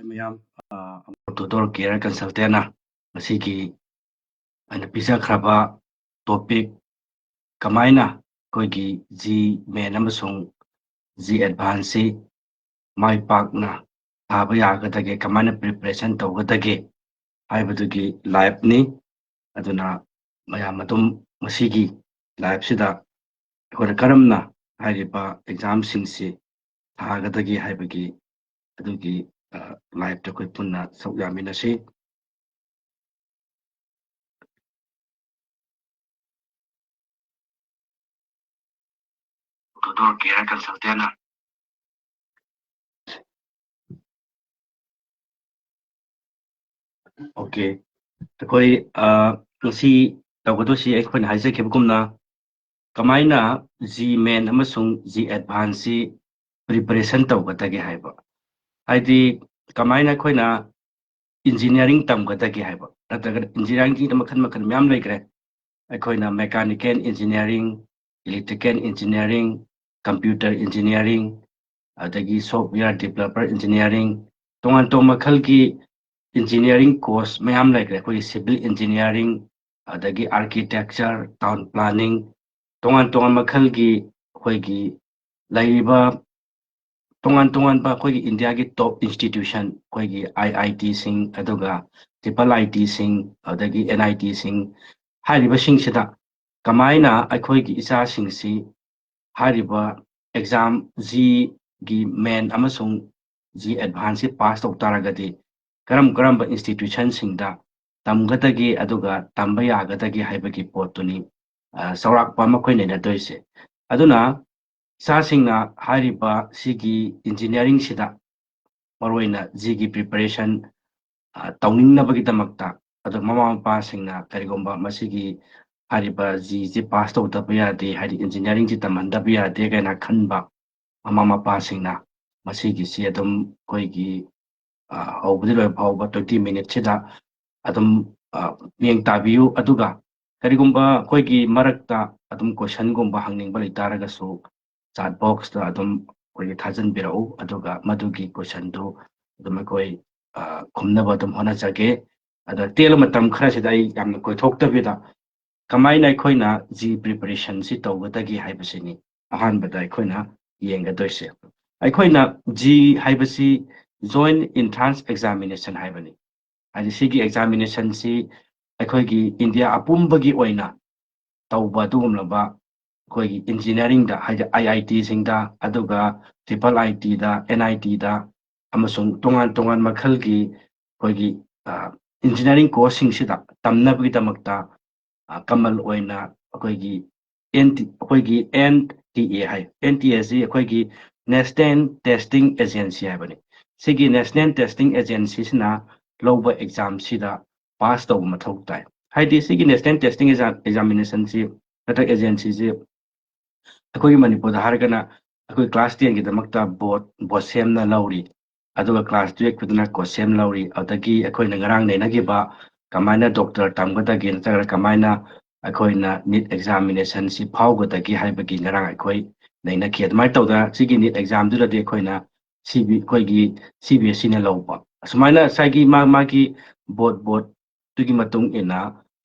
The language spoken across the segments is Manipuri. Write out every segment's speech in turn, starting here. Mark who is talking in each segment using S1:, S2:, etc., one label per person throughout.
S1: ꯃꯌꯥꯝ ꯇꯨꯇꯣꯔ ꯀꯦꯌꯔ ꯀꯟꯁꯜꯇꯦꯟꯅ ꯃꯁꯤꯒꯤ ꯑꯩꯅ ꯄꯤꯖꯈ꯭ꯔꯕ ꯇꯣꯄꯤꯛ ꯀꯃꯥꯏꯅ ꯑꯩꯈꯣꯏꯒꯤ ꯖꯤ ꯃꯦꯟ ꯑꯃꯁꯨꯡ ꯖꯤ ꯑꯦꯗꯚꯥꯟꯁꯁꯤ ꯃꯥꯏ ꯄꯥꯛꯅ ꯊꯥꯕ ꯌꯥꯒꯗꯒꯦ, ꯀꯃꯥꯏꯅ ꯄ꯭ꯔꯤꯄꯦꯔꯦꯁꯟ ꯇꯧꯒꯗꯒꯦ ꯍꯥꯏꯕꯗꯨꯒꯤ ꯂꯥꯏꯐꯅꯤ. ꯑꯗꯨꯅ ꯃꯌꯥꯝ ꯑꯗꯨꯝ ꯃꯁꯤꯒꯤ ꯂꯥꯏꯐꯁꯤꯗ ꯑꯩꯈꯣꯏꯅ ꯀꯔꯝꯅ ꯍꯥꯏꯔꯤꯕ ꯑꯦꯛꯖꯥꯝꯁꯤꯡꯁꯤ ꯊꯥꯒꯗꯒꯦ ꯍꯥꯏꯕꯒꯤ ꯑꯗꯨꯒꯤ ꯂꯥꯏꯐꯇ ꯑꯩꯈꯣꯏ ꯄꯨꯟꯅ ꯁꯔꯨꯛ ꯌꯥꯃꯤꯟꯅꯁꯤ. ꯇꯨꯇꯣꯔ ꯀꯦꯌꯔ ꯀꯟꯁꯜꯇꯦꯟꯅ ꯑꯣꯀꯦ, ꯑꯩꯈꯣꯏ ꯉꯁꯤ ꯇꯧꯒꯗꯣꯏꯁꯤ ꯑꯩꯈꯣꯏꯅ ꯍꯥꯏꯖꯈꯤꯕꯒꯨꯝꯅ ꯀꯃꯥꯏꯅ ꯖꯤ ꯃꯦꯟ ꯑꯃꯁꯨꯡ ꯖꯤ ꯑꯦꯗꯚꯥꯟꯁꯁꯤ ꯄ꯭ꯔꯤꯄꯦꯔꯦꯁꯟ ꯇꯧꯒꯗꯒꯦ ꯍꯥꯏꯕ, ꯍꯥꯏꯗꯤ ꯀꯃꯥꯏꯅ ꯑꯩꯈꯣꯏꯅ ꯏꯟꯖꯤꯅꯤꯌꯥꯔꯤꯡ ꯇꯝꯒꯗꯒꯦ ꯍꯥꯏꯕ, ꯅꯠꯇ꯭ꯔꯒ ꯏꯟꯖꯤꯅꯤꯌꯥꯔꯤꯡꯒꯤꯗ ꯃꯈꯜ ꯃꯈꯜ ꯃꯌꯥꯝ ꯂꯩꯈ꯭ꯔꯦ. ꯑꯩꯈꯣꯏꯅ mechanical engineering, electrical engineering, computer engineering, ꯑꯗꯒꯤ ꯁꯣꯐꯋꯦꯌꯔ ꯗꯤꯕꯦꯂꯄꯔ ꯏꯟꯖꯤꯅꯤꯌꯥꯔꯤꯡ, ꯇꯣꯉꯥꯟ ꯇꯣꯉꯥꯟ ꯃꯈꯜꯒꯤ ꯏꯟꯖꯤꯅꯤꯌꯥꯔꯤꯡ ꯀꯣꯔꯁ ꯃꯌꯥꯝ ꯂꯩꯈ꯭ꯔꯦ. ꯑꯩꯈꯣꯏꯒꯤ ꯁꯤꯚꯤꯜ ꯏꯟꯖꯤꯅꯤꯌꯥꯔꯤꯡ, ꯑꯗꯒꯤ ꯑꯥꯔꯀꯤꯇꯦꯛꯆꯔ, ꯇꯥꯎꯟ ꯄ꯭ꯂꯥꯅꯤꯡ, ꯇꯣꯉꯥꯟ ꯇꯣꯉꯥꯟ ꯃꯈꯜꯒꯤ ꯑꯩꯈꯣꯏꯒꯤ ꯂꯩꯔꯤꯕ ꯇꯣꯉꯥꯟ ꯇꯣꯉꯥꯟꯕ ꯑꯩꯈꯣꯏꯒꯤ ꯏꯟꯗꯤꯌꯥꯒꯤ ꯇꯣꯞ ꯏꯟꯁꯇꯤꯇ꯭ꯌꯨꯁꯟ, ꯑꯩꯈꯣꯏꯒꯤ IITꯁꯤꯡ, ꯑꯗꯨꯒ IIITꯁꯤꯡ, ꯑꯗꯒꯤ NITꯁꯤꯡ ꯍꯥꯏꯔꯤꯕꯁꯤꯡꯁꯤꯗ ꯀꯃꯥꯏꯅ ꯑꯩꯈꯣꯏꯒꯤ ꯏꯆꯥꯁꯤꯡꯁꯤ ꯍꯥꯏꯔꯤꯕ ꯑꯦꯛꯖꯥꯝ ꯖꯤꯒꯤ ꯃꯦꯟ ꯑꯃꯁꯨꯡ ꯖꯤ ꯑꯦꯗꯚꯥꯟꯁꯁꯤ ꯄꯥꯁ ꯇꯧ ꯇꯥꯔꯒꯗꯤ ꯀꯔꯝꯕ ꯏꯟꯁꯇꯤꯇ꯭ꯌꯨꯁꯟꯁꯤꯡꯗ ꯇꯝꯒꯗꯒꯦ ꯑꯗꯨꯒ ꯇꯝꯕ ꯌꯥꯒꯗꯒꯦ ꯍꯥꯏꯕꯒꯤ ꯄꯣꯠꯇꯨꯅꯤ ꯆꯥꯎꯔꯥꯛꯄ ꯃꯈꯣꯏ ꯅꯩꯅꯗꯣꯏꯁꯦ. ꯑꯗꯨꯅ ꯏꯆꯥꯁꯤꯡꯅ ꯍꯥꯏꯔꯤꯕ ꯁꯤꯒꯤ ꯏꯟꯖꯤꯅꯤꯌꯥꯔꯤꯡꯁꯤꯗ ꯃꯔꯨꯑꯣꯏꯅ ꯖꯤꯒꯤ ꯄ꯭ꯔꯤꯄꯦꯔꯦꯁꯟ ꯇꯧꯅꯤꯡꯅꯕꯒꯤꯗꯃꯛꯇ, ꯑꯗꯣ ꯃꯃꯥ ꯃꯄꯥꯁꯤꯡꯅ ꯀꯔꯤꯒꯨꯝꯕ ꯃꯁꯤꯒꯤ ꯍꯥꯏꯔꯤꯕ ꯖꯤꯁꯤ ꯄꯥꯁ ꯇꯧꯗꯕ ꯌꯥꯗꯦ, ꯍꯥꯏꯗꯤ ꯏꯟꯖꯤꯅꯤꯌꯥꯔꯤꯡꯁꯤ ꯇꯝꯍꯟꯗꯕ ꯌꯥꯗꯦ ꯀꯥꯏꯅ ꯈꯟꯕ ꯃꯃꯥ ꯃꯄꯥꯁꯤꯡꯅ ꯃꯁꯤꯒꯤꯁꯤ ꯑꯗꯨꯝ ꯑꯩꯈꯣꯏꯒꯤ ꯍꯧꯕꯗꯤ ꯂꯣꯏꯕ ꯐꯥꯎꯕ 20 ꯃꯤꯅꯤꯠꯁꯤꯗ ꯑꯗꯨꯝ ꯃꯤꯠꯌꯦꯡ ꯇꯥꯕꯤꯌꯨ. ꯑꯗꯨꯒ ꯀꯔꯤꯒꯨꯝꯕ ꯑꯩꯈꯣꯏꯒꯤ ꯃꯔꯛꯇ ꯑꯗꯨꯝ ꯀꯣꯏꯁꯟꯒꯨꯝꯕ ꯍꯪꯅꯤꯡꯕ ꯂꯩꯇꯥꯔꯒꯁꯨ ꯆꯥꯠ ꯕꯣꯛꯁꯇ ꯑꯗꯨꯝ ꯑꯩꯈꯣꯏꯒꯤ ꯊꯥꯖꯤꯟꯕꯤꯔꯛꯎ. ꯑꯗꯨꯒ ꯃꯗꯨꯒꯤ ꯀꯣꯏꯁꯟꯗꯨ ꯑꯗꯨꯝ ꯑꯩꯈꯣই ꯈꯨꯝꯅꯕ ꯑꯗꯨꯝ ꯍꯣꯠꯅꯖꯒꯦ. ꯑꯗ ꯇꯦꯜꯂ ꯃꯇꯝ ꯈꯔꯁꯤꯗ ꯑꯩ ꯌꯥꯝꯅ ꯀꯣꯏꯊꯣꯛꯇꯕꯤꯗ ꯀꯃꯥꯏꯅ ꯑꯩꯈꯣꯏꯅ ꯖꯤ ꯄ꯭ꯔꯤꯄꯦꯔꯦꯁꯟꯁꯤ ꯇꯧꯒꯗꯒꯦ ꯍꯥꯏꯕꯁꯤꯅꯤ ꯑꯍꯥꯟꯕꯗ ꯑꯩꯈꯣꯏꯅ ꯌꯦꯡꯒꯗꯣꯏꯁꯦ. ꯑꯩꯈꯣꯏꯅ ꯖꯤ ꯍꯥꯏꯕꯁꯤ ꯖꯣꯏꯟ ꯏꯟꯇ꯭ꯔꯥꯟꯁ ꯑꯦꯛꯖꯥꯃꯤꯅꯦꯁꯟ ꯍꯥꯏꯕꯅꯤ. ꯍꯥꯏꯗꯤ ꯁꯤꯒꯤ ꯑꯦꯛꯖꯥꯃꯤꯅꯦꯁꯟꯁꯤ ꯑꯩꯈꯣꯏꯒꯤ ꯏꯟꯗꯤꯌꯥ ꯑꯄꯨꯝꯕꯒꯤ ꯑꯣꯏꯅ ꯇꯧꯕ ꯑꯗꯨꯒꯨꯝꯂꯕ ꯑꯩꯈꯣꯏꯒꯤ ꯏꯟꯖꯤꯅꯤꯌꯥꯔꯤꯡꯗ, ꯍꯥꯏꯗꯤ IITꯁꯤꯡꯗ, ꯑꯗꯨꯒ IIITꯗ, NITꯗ, ꯑꯃꯁꯨꯡ ꯇꯣꯉꯥꯟ ꯇꯣꯉꯥꯟ ꯃꯈꯜꯒꯤ ꯑꯩꯈꯣꯏꯒꯤ ꯏꯟꯖꯤꯅꯤꯌꯥꯔꯤꯡ ꯀꯣꯔꯁꯁꯤꯡꯁꯤꯗ ꯇꯝꯅꯕꯒꯤꯗꯃꯛꯇ ꯀꯃꯟ ꯑꯣꯏꯅ ꯑꯩꯈꯣꯏꯒꯤ NTA ꯍꯥꯏ. NTA ꯁꯤ ꯑꯩꯈꯣꯏꯒꯤ ꯅꯦꯁꯅꯦꯜ ꯇꯦꯁꯇꯤꯡ ꯑꯦꯖꯦꯟꯁꯤ ꯍꯥꯏꯕꯅꯤ. ꯁꯤꯒꯤ ꯅꯦꯁꯅꯦꯜ ꯇꯦꯁꯇꯤꯡ ꯑꯦꯖꯦꯟꯁꯤꯁꯤꯅ ꯂꯧꯕ ꯑꯦꯛꯖꯥꯝꯁꯤꯗ ꯄꯥꯁ ꯇꯧꯕ ꯃꯊꯧ ꯇꯥꯏ. ꯍꯥꯏꯗꯤ ꯁꯤꯒꯤ ꯅꯦꯁꯅꯦꯜ ꯇꯦꯁꯇꯤꯡ ꯑꯦꯛꯖꯥꯃꯤꯅꯦꯁꯟꯁꯤ ꯅꯠꯇ꯭ꯔꯒ ꯑꯦꯖꯦꯟꯁꯤꯁꯤ ꯑꯩꯈꯣꯏꯒꯤ ꯃꯅꯤꯄꯨꯔꯗ ꯍꯥꯏꯔꯒꯅ ꯑꯩꯈꯣꯏ ꯀ꯭ꯂꯥꯁ 10ꯒꯤꯗꯃꯛꯇ ꯕꯣꯠꯁꯦꯝꯅ ꯂꯧꯔꯤ, ꯑꯗꯨꯒ ꯀ꯭ꯂꯥꯁ 12ꯀꯤꯗꯅ ꯀꯣꯁꯦꯝ ꯂꯧꯔꯤ. ꯑꯗꯒꯤ ꯑꯩꯈꯣꯏꯅ ꯉꯔꯥꯡ ꯅꯩꯅꯈꯤꯕ ꯀꯃꯥꯏꯅ ꯗꯣꯛꯇꯔ ꯇꯝꯒꯗꯒꯦ ꯅꯠꯇ꯭ꯔꯒ ꯀꯃꯥꯏꯅ ꯑꯩꯈꯣꯏꯅ ꯅꯤꯠ ꯑꯦꯛꯖꯥꯃꯤꯅꯦꯁꯟꯁꯤ ꯐꯥꯎꯒꯗꯒꯦ ꯍꯥꯏꯕꯒꯤ ꯉꯔꯥꯡ ꯑꯩꯈꯣꯏ ꯅꯩꯅꯈꯤ. ꯑꯗꯨꯃꯥꯏꯅ ꯇꯧꯗꯅ ꯁꯤꯒꯤ ꯅꯤꯠ ꯑꯦꯛꯖꯥꯝꯗꯨꯗꯗꯤ ꯑꯩꯈꯣꯏꯅ ꯑꯩꯈꯣꯏꯒꯤ CBSEꯅ ꯂꯧꯕ, ꯑꯁꯨꯃꯥꯏꯅ ꯉꯁꯥꯏꯒꯤ ꯃꯥꯒꯤ ꯕꯣꯠꯇꯨꯒꯤ ꯃꯇꯨꯡ ꯏꯟꯅ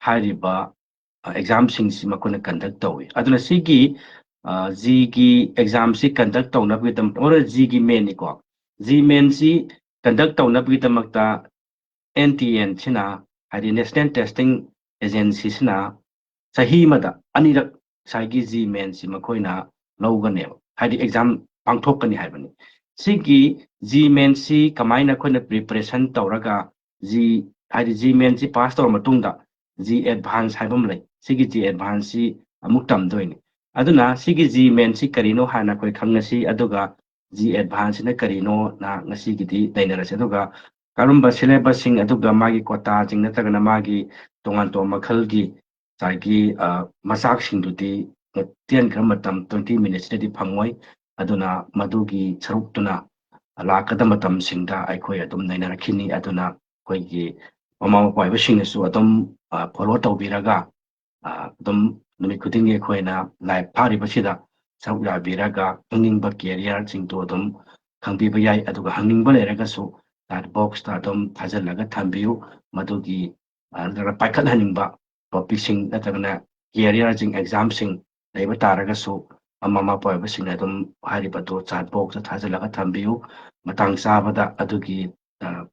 S1: ꯍꯥꯏꯔꯤꯕ ꯑꯦꯛꯖꯥꯝꯁꯤꯡꯁꯤ ꯃꯈꯣꯏꯅ ꯀꯟꯗꯛ ꯇꯧꯏ. ꯑꯗꯨꯅ ꯁꯤꯒꯤ ꯖꯤꯒꯤ ꯑꯦꯛꯖꯥꯝꯁꯤ ꯀꯟꯗꯛ ꯇꯧꯅꯕꯒꯤꯗꯃꯛꯇ ꯖꯤꯒꯤ ꯃꯦꯟꯅꯤꯀꯣ. ꯖꯤ ꯃꯦꯟꯁꯤ ꯀꯟꯗꯛ ꯇꯧꯅꯕꯒꯤꯗꯃꯛꯇ NTNꯁꯤꯅ, ꯍꯥꯏꯗꯤ ꯅꯦꯁꯅꯦꯜ ꯇꯦꯁꯇꯤꯡ ꯑꯦꯖꯦꯟꯁꯤꯁꯤꯅ ꯆꯍꯤ ꯑꯃꯗ ꯑꯅꯤꯔꯛ ꯉꯁꯥꯏꯒꯤ ꯖꯤ ꯃꯦꯟꯁꯤ ꯃꯈꯣꯏꯅ ꯂꯧꯒꯅꯦꯕ, ꯍꯥꯏꯗꯤ ꯑꯦꯛꯖꯥꯝ ꯄꯥꯡꯊꯣꯛꯀꯅꯤ ꯍꯥꯏꯕꯅꯤ. ꯁꯤꯒꯤ ꯖꯤ ꯃꯦꯟꯁꯤ ꯀꯃꯥꯏꯅ ꯑꯩꯈꯣꯏꯅ ꯄ꯭ꯔꯤꯄꯦꯔꯦꯁꯟ ꯇꯧꯔꯒ ꯍꯥꯏꯗꯤ ꯖꯤ ꯃꯦꯟꯁꯤ ꯄꯥꯁ ꯇꯧꯔ ꯃꯇꯨꯡꯗ ꯖꯤ ꯑꯦꯗꯚꯥꯟꯁ ꯍꯥꯏꯕ ꯑꯃ ꯂꯩ. ꯁꯤꯒꯤ ꯖꯤ ꯑꯦꯗꯚꯥꯟꯁꯁꯤ ꯑꯃꯨꯛ ꯇꯝꯗꯣꯏꯅꯤ. ꯑꯗꯨꯅ ꯁꯤꯒꯤ ꯖꯤ ꯃꯦꯟꯁꯤ ꯀꯔꯤꯅꯣ ꯍꯥꯟꯅ ꯑꯩꯈꯣꯏ ꯈꯪꯉꯁꯤ, ꯑꯗꯨꯒ ꯖꯤ ꯑꯦꯗꯚꯥꯟꯁꯁꯤꯅ ꯀꯔꯤꯅꯣꯅ ꯉꯁꯤꯒꯤꯗꯤ ꯅꯩꯅꯔꯁꯤ. ꯑꯗꯨꯒ ꯀꯔꯝꯕ ꯁꯤꯂꯦꯕꯁꯁꯤꯡ, ꯑꯗꯨꯒ ꯃꯥꯒꯤ ꯀꯣꯇꯥꯁꯤꯡ ꯅꯠꯇ꯭ꯔꯒꯅ ꯃꯥꯒꯤ ꯇꯣꯉꯥꯟ ꯇꯣꯉꯥꯟꯕ ꯃꯈꯜꯒꯤ ꯉꯁꯥꯏꯒꯤ ꯃꯆꯥꯛꯁꯤꯡꯗꯨꯗꯤ ꯇꯦꯟꯈ꯭ꯔ ꯃꯇꯝ 20 ꯃꯤꯅꯤꯠꯁꯇꯗꯤ ꯐꯪꯉꯣꯏ. ꯑꯗꯨꯅ ꯃꯗꯨꯒꯤ ꯁꯔꯨꯛꯇꯨꯅ ꯂꯥꯛꯀꯗꯕ ꯃꯇꯝꯁꯤꯡꯗ ꯑꯩꯈꯣꯏ ꯑꯗꯨꯝ ꯅꯩꯅꯔꯛꯈꯤꯅꯤ. ꯑꯗꯨꯅ ꯑꯩꯈꯣꯏꯒꯤ ꯃꯃꯥ ꯃꯄꯥ ꯑꯣꯏꯕꯁꯤꯡꯅꯁꯨ ꯑꯗꯨꯝ ꯐꯣꯂꯣ ꯇꯧꯕꯤꯔꯒ ꯑꯗꯨꯝ ꯅꯨꯃꯤꯠ ꯈꯨꯗꯤꯡꯒꯤ ꯑꯩꯈꯣꯏꯅ ꯂꯥꯏꯐ ꯐꯥꯔꯤꯕꯁꯤꯗ ꯁꯔꯨꯛ ꯌꯥꯕꯤꯔꯒ ꯈꯪꯅꯤꯡꯕ ꯀꯦꯔꯤꯌꯔꯁꯤꯡꯗꯨ ꯑꯗꯨꯝ ꯈꯪꯕꯤꯕ ꯌꯥꯏ. ꯑꯗꯨꯒ ꯍꯪꯅꯤꯡꯕ ꯂꯩꯔꯒꯁꯨ chat box ta dom thajalaga thambiu madugi paikhathaningba topic sing natragana career jing exam sing leiba taraga su mama poiba sing adum hariba do chat box ta thajalaga thambiu matang sabada adugi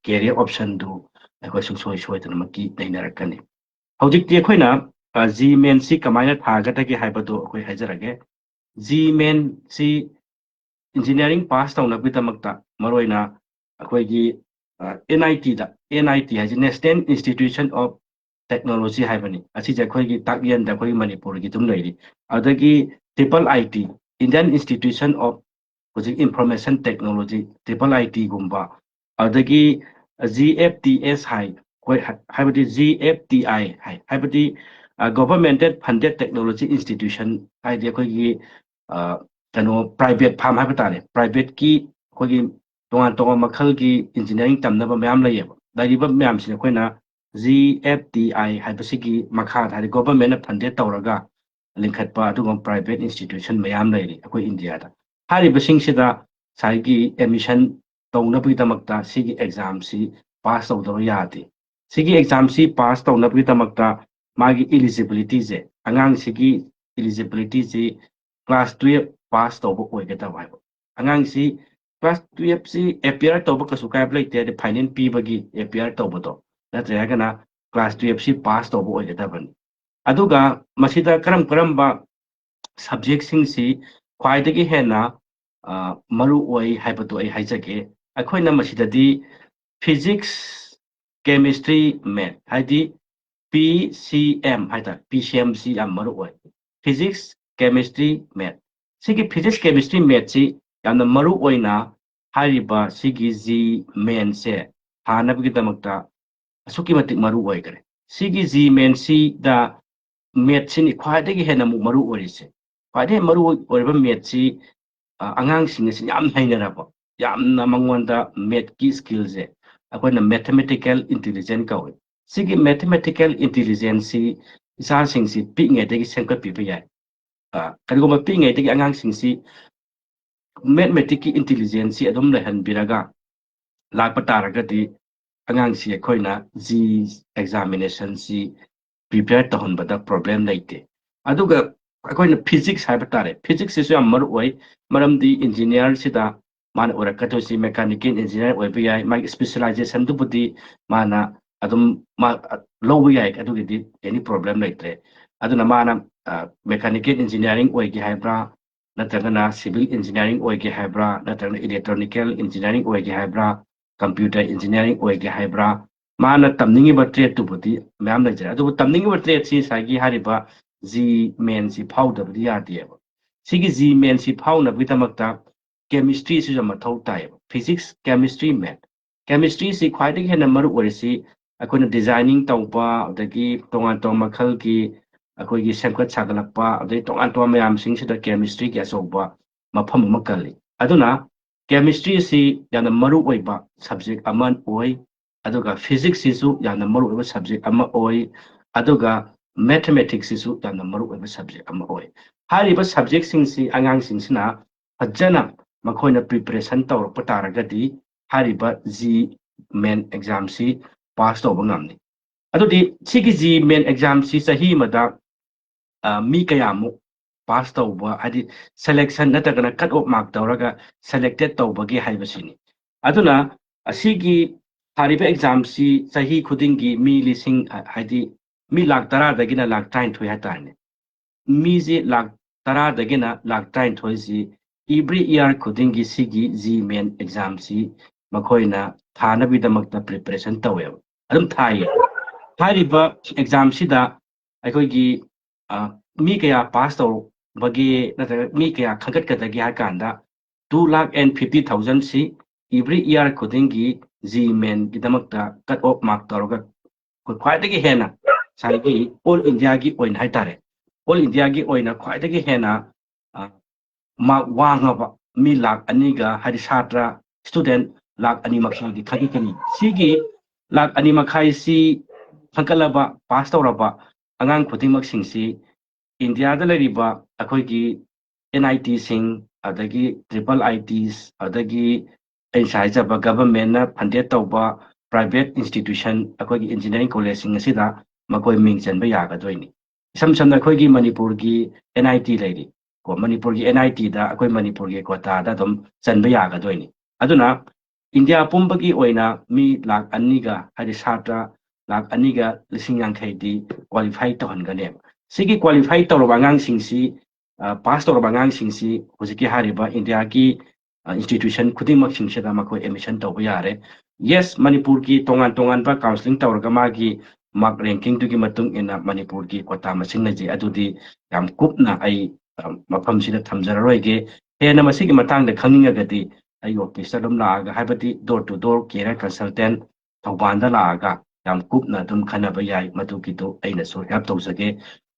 S1: career option du akhoi sungsoi soidana maki neinarakani hojikti akhoi na Gmain si kamaina thagata ki haibado akhoi hajarage Gmain si engineering pass tawna bitamakta maroina akhoi gi NIT da NIT haji National Institution of Technology haibani asi ja akhoi gi takyan da akhoi Manipur gi tum leiri adagi triple IT Indian Institution of Information Technology triple IT gumba adagi GFTS hai koi haibadi GFTI hai haibadi governmented funded technology institution haidi akhoi gi kano private farm haiba tare private ki akhoi gi tongan tongan makhal ki engineering tamnaba mayam layeba dariba mayam sina akhoi na GFTI haibasigi makha thari government funded tawraga linkhatpa aduga private institution mayam layri akhoi India da hariba singsida saigi admission tawnabi tamakta sigi exam si pass tawdaba yadi sigi exam si pass tawnabi tamakta magi eligibility je angang sigi eligibility je class 12 pass tawba oigata waiba angang si class 12 si appear tawba kasu kai blai te final p bagi appear tawba to natragana class 12 si pass tawba oigata ban aduga masida karam ba subject sing si khwaidagi hena maru oi haibatu ai haijage akhoina masidadi physics chemistry math haidi PCM haida PCMC am maru oi physics chemistry math sigi physics chemistry math si yamna maru oina hariba sigi Gmain se hanabgi damakta asuki matik maru oi gare sigi Gmain si da math sini khwaidagi hena mu maru oi se khwaidagi maru oi math si angang sing si yam hainaraba yamna mangonda math ki skills je akoina mathematical intelligence kawi sigi mathematical intelligence si isa sing si pi ngai dagi sengkat pi pi yai karigo pi ngai dagi angang sing si mathematical intelligence si adum lehan biraga lakpa taragadi angang si akoina G examination si prepare tahon bada problem laite aduga akoina physics haiba tare physics is yam maru oi maramdi engineer sida mana orakato si mechanical engineer oi bi ai my specialization du budi mana adum ma low bi ai adugidi any problem laite aduna mana mechanical engineering oi gi haibra natragana civil engineering oi gi haibra natragana electronical engineering oi gi haibra computer engineering oi gi haibra mana tamningi ba trade tu budi mayam lai jara adu tamningi ba trade si sagi hariba Gmain si powder budi yadieba sigi Gmain si powder budi tamakta chemistry si jama thau tai physics chemistry math chemistry si khwaidagi hena maru orisi akoina designing tawpa adagi tongan tong makhal ki akoigi semkat sagalakpa adagi tongan tong mayam sing sida chemistry ki asoba mafam makali aduna chemistry si yana maru oiba subject aman oi aduga physics isu yana maru oiba subject ama oi aduga mathematics isu yana maru oiba subject ama oi hariba subject sing si angang sing sina fajana makoina preparation tawrpa taragadi hariba Gmain exam si pass tawba ngamni adudi sigi Gmain exam si sahi mada mi kayamu pass tawba hadi selection natagana cut off mark tawraga selected tawbagi haibasini aduna asigi hariba exam si sahi khudingi mi lising hadi mi lakh tara dagina lakh 33 hatane mi ji lakh tara dagina lakh 33 si every year khudingi sigi Gmain exam si makoina thanabi damakta preparation taweba adum thai hariba exam sida aikoigi mi kaya pass taw bagi nata mi kaya khagat kadagi hakanda 2,50,000 si every year khudingi Gmain gidamakta cut off mark tawraga khwaidagi hena saigi all India gi oin haitare all India gi oina khwaidagi hena mark wangaba mi lakh aniga hari satra student lakh ani makhai gi khagi kani sigi lakh ani makhai si hankalaba pass tawraba angang khudimak singsi India da lariba akoigi NIT sing adagi triple ITs adagi ꯑꯩꯅ ꯍꯥꯏꯖꯕ ꯒꯚꯔꯟꯃꯦꯟꯠꯅ ꯐꯟꯗꯦꯠ ꯇꯧꯕ ꯄ꯭ꯔꯥꯏꯚꯦꯠ ꯏꯟꯁꯇꯤꯇ꯭ꯌꯨꯁꯟ ꯑꯩꯈꯣꯏꯒꯤ ꯏꯟꯖꯤꯅꯤꯌꯥꯔꯤꯡ ꯀꯣꯂꯦꯖꯁꯤꯡ ꯑꯁꯤꯗ ꯃꯈꯣꯏ ꯃꯤꯡ ꯆꯟꯕ ꯌꯥꯒꯗꯣꯏꯅꯤ ꯏꯁꯝ ꯁꯝꯅ ꯑꯩꯈꯣꯏꯒꯤ ꯃꯅꯤꯄꯨꯔꯒꯤ NIT ꯂꯩꯔꯤ ꯀꯣ ꯃꯅꯤꯄꯨꯔꯒꯤ NITꯗ ꯑꯩꯈꯣꯏ ꯃꯅꯤꯄꯨꯔꯒꯤ ꯀꯣꯇꯥꯗ ꯑꯗꯨꯝ ꯆꯟꯕ ꯌꯥꯒꯗꯣꯏꯅꯤ ꯑꯗꯨꯅ ꯏꯟꯗꯤꯌꯥ ꯄꯨꯝꯕꯒꯤ ꯑꯣꯏꯅ ꯃꯤ 2,00,000ꯒ ꯍꯥꯏꯗꯤ ꯁꯥꯇ꯭ꯔ 2,02,000ꯗꯤ ꯀ꯭ꯋꯥꯂꯤꯐꯥꯏ ꯇꯧꯍꯟꯒꯅꯦꯕ ꯁꯤꯒꯤ ꯀ꯭ꯋꯥꯂꯤꯐꯥꯏ ꯇꯧꯔꯕ ꯑꯉꯥꯡꯁꯤꯡꯁꯤ ꯄꯥꯁ ꯇꯧꯔꯕ ꯑꯉꯥꯡꯁꯤꯡꯁꯤ ꯍꯧꯖꯤꯛꯀꯤ ꯍꯥꯏꯔꯤꯕ ꯏꯟꯗꯤꯌꯥꯒꯤ institution khudimꯛꯁꯤꯡꯁꯤꯗ ꯃꯈꯣꯏ admission ꯇꯧꯕ ꯌꯥꯔꯦ yes ꯃꯅꯤꯄꯨꯔꯒꯤ ꯇꯣꯉꯥꯟ-ꯇꯣꯉꯥꯟꯕ counseling ꯇꯧꯔꯒ ꯃꯥꯒꯤ mark ranking ꯗꯨꯒꯤ ꯃꯇꯨꯡ ꯏꯟꯅ ꯃꯅꯤꯄꯨꯔꯒꯤ ꯀꯣꯇꯥ ꯃꯁꯤꯡ ꯂꯩꯖꯩ ꯑꯗꯨꯗꯤ ꯌꯥꯝ ꯀꯨꯞꯅ ꯑꯩ ꯃꯐꯝꯁꯤꯗ ꯊꯝꯖꯔꯔꯣꯏꯒꯦ ꯍꯦꯟꯅ ꯃꯁꯤꯒꯤ ꯃꯇꯥꯡꯗ ꯈꯪꯅꯤꯡꯉꯒꯗꯤ ꯑꯩ ꯑꯣꯐꯤꯁꯇ ꯑꯗꯨꯝ ꯂꯥꯛꯑꯒ ꯍꯥꯏꯕꯗꯤ door to door career consultant ꯊꯧꯕꯥꯜꯗ ꯂꯥꯛꯑꯒ ꯌꯥꯝ ꯀꯨꯞꯅ ꯑꯗꯨꯝ ꯈꯟꯅꯕ ꯌꯥꯏ ꯃꯗꯨꯒꯤꯗꯨ ꯑꯩꯅꯁꯨ ꯍꯦꯜꯞ ꯇꯧꯖꯒꯦ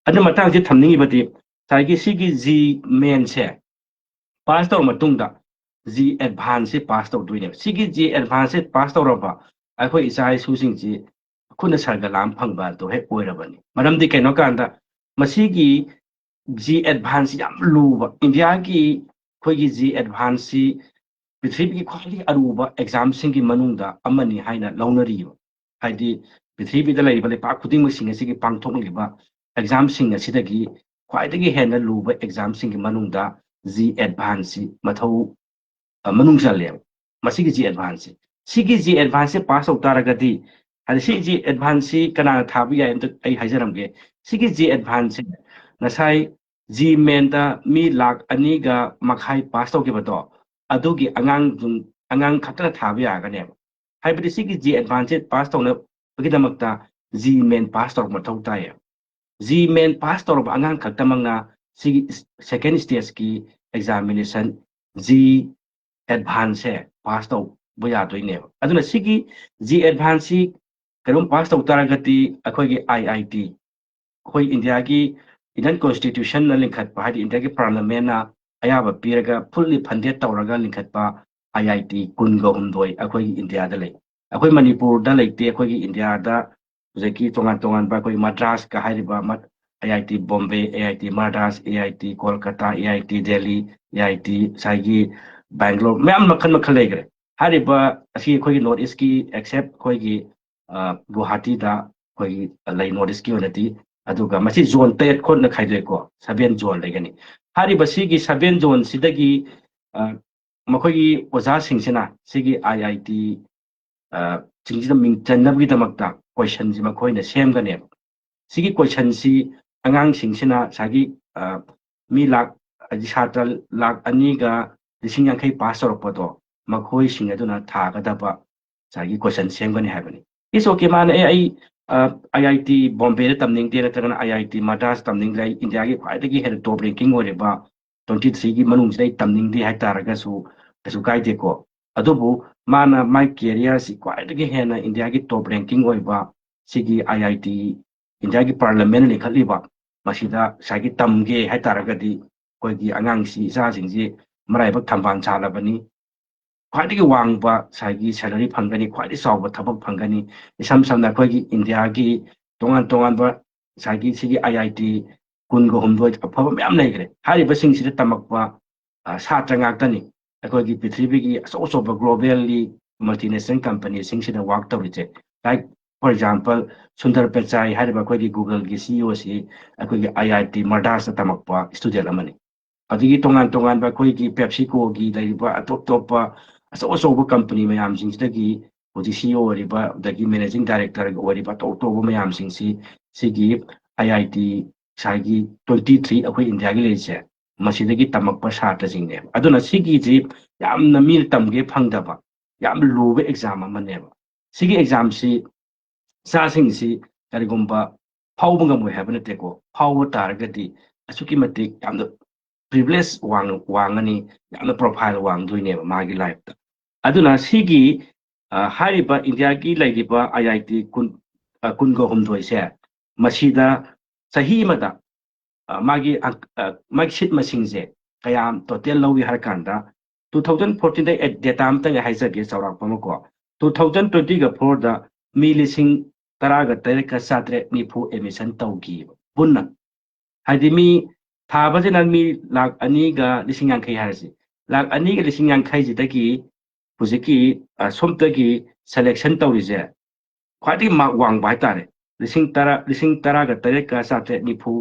S1: ꯑꯗꯨ ꯃꯇꯥꯡꯁꯤ ꯊꯝꯅꯤꯡꯉꯤꯕꯗꯤ ꯉꯁꯥꯏꯒꯤ ꯁꯤꯒꯤ G mainꯁꯦ pass ꯇꯧꯔꯕ ꯃꯇꯨꯡꯗ G advance pass ꯇꯧꯗꯣꯏꯅꯦꯕ ꯁꯤꯒꯤ G advance pass ꯇꯧꯔꯕ ꯑꯩꯈꯣꯏ ꯏꯆꯥ ꯏꯁꯨꯁꯤꯡꯁꯤ ꯈꯨꯠꯅ ꯁꯔꯒ ꯂꯥꯝ ꯐꯪꯕ ꯑꯗꯨ ꯍꯦꯛ ꯑꯣꯏꯔꯕꯅꯤ ꯃꯔꯝꯗꯤ ꯀꯩꯅꯣ ꯀꯥꯟꯗ ꯃꯁꯤꯒꯤ G advance ꯌꯥꯝ ꯂꯨꯕ ꯏꯟꯗꯤꯌꯥꯒꯤ ꯑꯩꯈꯣꯏꯒꯤ G advance ꯁꯤ ꯄ꯭ꯔꯤꯊꯤꯕꯤꯒꯤ ꯈ꯭ꯋꯥꯏꯗꯒꯤ ꯑꯔꯨꯕ ꯑꯦꯛꯖꯥꯝꯁꯤꯡꯒꯤ ꯃꯅꯨꯡꯗ ꯑꯃꯅꯤ ꯍꯥꯏꯅ ꯂꯧꯅꯔꯤꯕ ꯍꯥꯏꯗꯤ ꯄ꯭ꯔꯤꯊꯤꯕꯤꯗ ꯂꯩꯔꯤꯕ ꯂꯩꯄꯥꯛ ꯈꯨꯗꯤꯡꯃꯛꯁꯤꯡ ꯑꯁꯤꯒꯤ ꯄꯥꯡꯊꯣꯛꯂꯤꯕ ꯑꯦꯛꯖꯥꯝꯁꯤꯡ ꯑꯁꯤꯗꯒꯤ ꯈ꯭ꯋꯥꯏꯗꯒꯤ ꯍꯦꯟꯅ ꯂꯨꯕ ꯑꯦꯛꯖꯥꯝꯁꯤꯡꯒꯤ ꯃꯅꯨꯡꯗ G advance ꯁꯤ ꯃꯊꯧ ꯃꯅꯨꯡ ꯆꯜꯂꯦꯕ ꯃꯁꯤꯒꯤ G advance ꯁꯤꯒꯤ G advance ꯄꯥꯁ ꯇꯧ ꯇꯥꯔꯒꯗꯤ ꯍꯥꯏꯗꯤ ꯁꯤ G advance ꯁꯤ ꯀꯅꯥꯅ ꯊꯥꯕ ꯌꯥꯏ ꯑꯝꯇ ꯑꯩ ꯍꯥꯏꯖꯔꯝꯒꯦ ꯁꯤꯒꯤ G advance ꯉꯁꯥꯏ G mainꯗ ꯃꯤ 2,500,000 ꯄꯥꯁ ꯇꯧꯈꯤꯕꯗꯣ ꯑꯗꯨꯒꯤ ꯑꯉꯥꯡ ꯈꯛꯇꯅ ꯊꯥꯕ ꯌꯥꯒꯅꯦꯕ ꯍꯥꯏꯕꯗꯤ ꯁꯤꯒꯤ G advance ꯄꯥꯁ ꯇꯧꯅꯕꯒꯤꯗꯃꯛꯇ G main ꯄꯥꯁ ꯇꯧꯔꯛꯄ ꯃꯊꯧ ꯇꯥꯏꯌꯦꯕ G main ꯄꯥꯁ ꯇꯧꯔꯕ ꯑꯉꯥꯡ ꯈꯛꯇꯃꯛꯅ ꯁꯤꯒꯤ second stage-ꯀꯤ examination G advance pass ꯇꯧꯕ ꯌꯥꯗꯣꯏꯅꯦꯕ ꯑꯗꯨꯅ ꯁꯤꯒꯤ G advance ꯁꯤ ꯀꯩꯅꯣꯝ pass ꯇꯧ ꯇꯥꯔꯒꯗꯤ ꯑꯩꯈꯣꯏꯒꯤ IIT ꯑꯩꯈꯣꯏ ꯏꯟꯗꯤꯌꯥꯒꯤ ꯏꯟꯗꯤꯌꯟ ꯀꯣꯟꯁꯇꯤꯇ꯭ꯌꯨꯁꯟꯅ ꯂꯤꯡꯈꯠꯄ ꯍꯥꯏꯗꯤ ꯏꯟꯗꯤꯌꯥꯒꯤ ꯄꯥꯔꯂꯤꯌꯥꯃꯦꯟꯠꯅ ꯑꯌꯥꯕ ꯄꯤꯔꯒ fully funded ꯇꯧꯔꯒ ꯂꯤꯡꯈꯠꯄ IIT 19 ꯑꯩꯈꯣꯏꯒꯤ ꯏꯟꯗꯤꯌꯥꯗ ꯂꯩ ꯑꯩꯈꯣꯏ ꯃꯅꯤꯄꯨꯔꯗ ꯂꯩꯇꯦ ꯑꯩꯈꯣꯏꯒꯤ ꯏꯟꯗꯤꯌꯥꯗ ꯍꯧꯖꯤꯛꯀꯤ ꯇꯣꯉꯥꯟ-ꯇꯣꯉꯥꯟꯕ ꯑꯩꯈꯣꯏ ꯃꯗ꯭ꯔꯥꯁꯀ ꯍꯥꯏꯔꯤꯕ IIT Bombay AIT Madras AIT Kolkata AIT Delhi AIT ꯉꯁꯥꯏꯒꯤ ꯕꯦꯡꯒ꯭ꯂꯣꯔ ꯃꯌꯥꯝ ꯃꯈꯜ ꯂꯩꯈ꯭ꯔꯦ ꯍꯥꯏꯔꯤꯕ ꯑꯁꯤ ꯑꯩꯈꯣꯏꯒꯤ ꯅꯣꯔꯠ ꯏꯁꯀꯤ ꯑꯦꯛꯁꯦꯞ ꯑꯩꯈꯣꯏꯒꯤ ꯒꯨꯋꯥꯍꯥꯇꯤꯗ ꯑꯩꯈꯣꯏꯒꯤ ꯂꯩ ꯅꯣꯔꯠ ꯏꯁꯀꯤ ꯑꯣꯏꯅꯗꯤ ꯑꯗꯨꯒ ꯃꯁꯤ ꯖꯣꯟ 8 ꯈꯣꯠꯅ ꯈꯥꯏꯗꯣꯛꯑꯦꯀꯣ 7 ꯖꯣꯟ ꯂꯩꯒꯅꯤ ꯍꯥꯏꯔꯤꯕ ꯁꯤꯒꯤ 7 ꯖꯣꯟꯁꯤꯗꯒꯤ ꯃꯈꯣꯏꯒꯤ ꯑꯣꯖꯥꯁꯤꯡꯁꯤꯅ ꯁꯤꯒꯤ IIT ꯁꯤꯡꯁꯤꯗ ꯃꯤꯡ ꯆꯟꯅꯕꯒꯤꯗꯃꯛꯇ ꯀꯣꯏꯁꯟꯁꯤ ꯃꯈꯣꯏꯅ ꯁꯦꯝꯒꯅꯦꯕ ꯁꯤꯒꯤ ꯀꯣꯏꯁꯟꯁꯤ ꯑꯉꯥꯡꯁꯤꯡꯁꯤꯅ ꯉꯁꯥꯏꯒꯤ ꯃꯤ ꯁꯥꯇ꯭ꯔ 2,02,050 ꯄꯥꯁ ꯇꯧꯔꯛꯄꯗꯣ ꯃꯈꯣꯏꯁꯤꯡ ꯑꯗꯨꯅ ꯊꯥꯒꯗꯕ ꯉꯁꯥꯏꯒꯤ ꯀꯣꯏꯁꯟ ꯁꯦꯝꯒꯅꯤ ꯍꯥꯏꯕꯅꯤ ꯏꯁ ꯑꯣꯀꯦ ꯃꯥꯅ ꯑꯩ IIT ꯕꯣꯝꯕꯦꯗ tameningde ꯅꯠꯇ꯭ꯔꯒꯅ IIT ꯃꯗ꯭ꯔꯥꯁ ꯇꯝꯅꯤꯡꯗꯦ ꯑꯩ ꯏꯟꯗꯤꯌꯥꯒꯤ ꯈ꯭ꯋꯥꯏꯗꯒꯤ ꯍꯦꯟꯅ ꯇꯣꯞ ꯔꯦꯡꯀꯤꯡ ꯑꯣꯏꯔꯤꯕ 23ꯒꯤ ꯃꯅꯨꯡꯁꯤꯗ ꯑꯩ ꯇꯝꯅꯤꯡꯗꯦ ꯍꯥꯏꯇꯥꯔꯒꯁꯨ ꯀꯩꯁꯨ ꯀꯥꯏꯗꯦꯀꯣ ꯑꯗꯨꯕꯨ ꯃꯥꯅ ꯃꯥꯏ ꯀꯦꯔꯤꯌꯔꯁꯤ ꯈ꯭ꯋꯥꯏꯗꯒꯤ ꯍꯦꯟꯅ ꯏꯟꯗꯤꯌꯥꯒꯤ ꯇꯣꯞ ꯔꯦꯡꯀꯤꯡ ꯑꯣꯏꯕ ꯁꯤꯒꯤ IIT ꯏꯟꯗꯤꯌꯥꯒꯤ ꯄꯥꯔꯂꯤꯌꯥꯃꯦꯟꯠꯅ ꯂꯤꯡꯈꯠꯂꯤꯕ ꯃꯁꯤꯗ ꯉꯁꯥꯏꯒꯤ ꯇꯝꯒꯦ ꯍꯥꯏꯇꯥꯔꯒꯗꯤ ꯑꯩꯈꯣꯏꯒꯤ ꯑꯉꯥꯡꯁꯤ ꯏꯆꯥꯁꯤꯡꯁꯤ ꯃꯔꯥꯏꯕꯛ ꯊꯝꯕꯥꯜ ꯁꯥꯠꯂꯕꯅꯤ ꯈ꯭ꯋꯥꯏꯗꯒꯤ ꯋꯥꯡꯕ ꯉꯁꯥꯏꯒꯤ ꯁꯦꯂꯔꯤ ꯐꯪꯒꯅꯤ ꯈ꯭ꯋꯥꯏꯗꯒꯤ ꯆꯥꯎꯕ ꯊꯕꯛ ꯐꯪꯒꯅꯤ ꯏꯁꯝ ꯁꯝꯅ ꯑꯩꯈꯣꯏꯒꯤ ꯏꯟꯗꯤꯌꯥꯒꯤ ꯇꯣꯉꯥꯟ-ꯇꯣꯉꯥꯟꯕ ꯉꯁꯥꯏꯒꯤ ꯁꯤꯒꯤ IIT 19 ꯑꯐꯕ ꯃꯌꯥꯝ ꯂꯩꯈ꯭ꯔꯦ ꯍꯥꯏꯔꯤꯕꯁꯤꯡꯁꯤꯗ ꯇꯝꯃꯛꯄ ꯁꯥꯇ꯭ꯔ ꯉꯥꯛꯇꯅꯤ ꯑꯩꯈꯣꯏꯒꯤ ꯄ꯭ꯔꯤꯊꯤꯕꯤꯒꯤ ꯑꯆꯧ-ꯑꯆꯧꯕ ꯒ꯭ꯂꯣꯕꯦꯜꯂꯤ ꯃꯜꯇꯤꯅꯦꯁꯅꯦꯜ ꯀꯝꯄꯅꯤꯁꯤꯡꯁꯤꯗ ꯋꯥꯔꯛ ꯇꯧꯔꯤꯁꯦ ꯂꯥꯏꯛ ꯐꯣꯔ ꯑꯦꯛꯖꯥꯝꯄꯜ ꯁꯨꯟꯗꯔ ꯄꯤꯆꯥꯏ ꯍꯥꯏꯔꯤꯕ ꯑꯩꯈꯣꯏꯒꯤ ꯒꯨꯒꯜꯒꯤ CEO ꯁꯤ ꯑꯩꯈꯣꯏꯒꯤ IIT ꯃꯗ꯭ꯔꯥꯁꯇ ꯇꯝꯃꯛꯄ ꯁ꯭ꯇꯨꯗꯦꯟꯠ ꯑꯃꯅꯤ ꯑꯗꯒꯤ ꯇꯣꯉꯥꯟ-ꯇꯣꯉꯥꯟꯕ ꯑꯩꯈꯣꯏꯒꯤ ꯄꯦꯞꯁꯤꯀꯣꯒꯤ ꯂꯩꯔꯤꯕ ꯑꯇꯣꯞ-ꯑꯇꯣꯞꯄ ꯑꯆꯧ-ꯑꯆꯧꯕ ꯀꯝꯄꯅꯤ ꯃꯌꯥꯝꯁꯤꯡꯁꯤꯗꯒꯤ ꯍꯧꯖꯤꯛ CEO ꯑꯣꯏꯔꯤꯕ ꯑꯗꯒꯤ ꯃꯦꯅꯦꯖꯤꯡ ꯗꯥꯏꯔꯦꯛꯇꯔ ꯑꯣꯏꯔꯤꯕ ꯑꯇꯣꯞ-ꯑꯇꯣꯞꯄ ꯃꯌꯥꯝꯁꯤꯡꯁꯤ ꯁꯤꯒꯤ IIT ꯉꯁꯥꯏꯒꯤ 23 ꯑꯩꯈꯣꯏ ꯏꯟꯗꯤꯌꯥꯒꯤ ꯂꯩꯔꯤꯁꯦ ꯃꯁꯤꯗꯒꯤ ꯇꯝꯃꯛꯄ ꯁꯥꯇ꯭ꯔꯁꯤꯡꯅꯦꯕ ꯑꯗꯨꯅ ꯁꯤꯒꯤꯁꯤ ꯌꯥꯝꯅ ꯃꯤꯅ ꯇꯝꯒꯦ ꯐꯪꯗꯕ ꯌꯥꯝ ꯂꯨꯕ ꯑꯦꯛꯖꯥꯝ ꯑꯃꯅꯦꯕ ꯁꯤꯒꯤ ꯑꯦꯛꯖꯥꯝꯁꯤ ꯏꯆꯥꯁꯤꯡꯁꯤ ꯀꯔꯤꯒꯨꯝꯕ ꯐꯥꯎꯕ ꯉꯝꯃꯣꯏ ꯍꯥꯏꯕ ꯅꯠꯇꯦꯀꯣ ꯐꯥꯎꯕ ꯇꯥꯔꯒꯗꯤ ꯑꯁꯨꯛꯀꯤ ꯃꯇꯤꯛ ꯌꯥꯝꯅ ꯄ꯭ꯔꯤꯚꯤꯂꯦꯖ ꯋꯥꯡꯉꯅꯤ ꯌꯥꯝꯅ ꯄ꯭ꯔꯣꯐꯥꯏꯜ ꯋꯥꯡꯗꯣꯏꯅꯦꯕ ꯃꯥꯒꯤ ꯂꯥꯏꯐꯇ ꯑꯗꯨꯅ ꯁꯤꯒꯤ ꯍꯥꯏꯔꯤꯕ ꯏꯟꯗꯤꯌꯥꯒꯤ ꯂꯩꯔꯤꯕ IIT 19ꯁꯦ ꯃꯁꯤꯗ ꯆꯍꯤ ꯑꯃꯗ ꯃꯥꯒꯤ ꯁꯤꯠ ꯃꯁꯤꯡꯁꯦ ꯀꯌꯥꯝ ꯇꯣꯇꯦꯜ ꯂꯧꯏ ꯍꯥꯏꯔꯀꯥꯟꯗ 2014ꯗ ꯗꯦꯇꯥ ꯑꯃꯇꯪ ꯍꯥꯏꯖꯒꯦ ꯆꯥꯎꯔꯥꯛꯄ ꯑꯃꯀꯣ 2024ꯗ ꯃꯤ 13,990 ꯑꯦꯗꯃꯤꯁꯟ ꯇꯧꯈꯤꯕ ꯄꯨꯟꯅ ꯍꯥꯏꯗꯤ ꯃꯤ ꯊꯥꯕꯁꯤꯅ ꯃꯤ 2,02,50 ꯍꯥꯏꯔꯁꯤ 2,02,50ꯁꯤꯗꯒꯤ ꯍꯧꯖꯤꯛꯀꯤ ꯁꯣꯝꯇꯒꯤ ꯁꯦꯂꯦꯛꯁꯟ ꯇꯧꯔꯤꯁꯦ ꯈ꯭ꯋꯥꯏꯗꯒꯤ ꯃꯥꯔꯛ ꯋꯥꯡꯕ ꯍꯥꯏꯇꯥꯔꯦ ꯂꯤꯁꯤꯡ ꯇꯔꯥꯒ ꯇꯔꯦꯠꯀ ꯆꯥꯇ꯭ꯔꯦꯠ ꯅꯤꯐꯨ